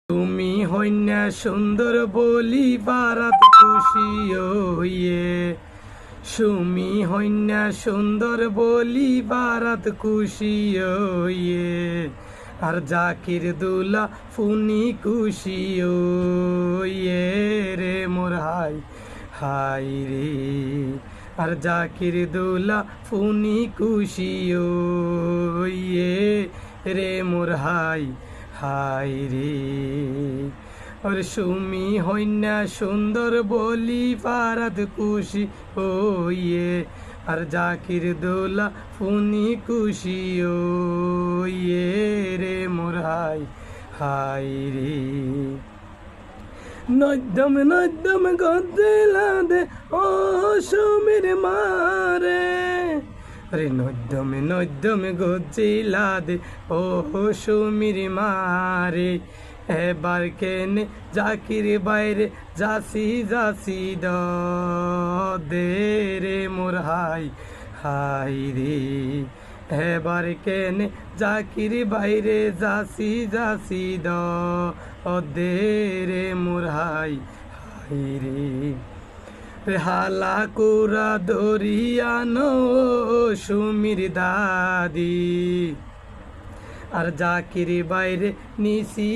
তুমি হইনা সুন্দর বলি বারাত খুশি হইয়ে, সুমি হইনা সুন্দর বলি বারাত খুশি হইয়ে, আর জাকির দুলা ফুনি খুশি হইয়ে রে মোর হাই হাই রে, আর জাকির দুলা ফুনি খুশি হইয়ে রে মোর হাই হাই রে। আর সুমি হইনা সুন্দর বলি বারাত খুশি হইয়ে, আর জাকির দোলা ফুনি খুশি হইয়ে রে মোর হাই হাই রে। নদ্যম নদ্যম গদিলা দে ও সুমির মারে, রে নদ্যম নদ্যম গজিলা দে ও সুমির মারে, এবার কেনে জাকির বাইরে যাসি যাসি দে রে মোর হাই হাই রে, এবার কেনে জাকির বাইরে যাসি যাসি দে রে মোর হাই হাই রে। হালা কুরা দরিয়ানো সুমির দাদি, আর জাকির বাইরে নিশি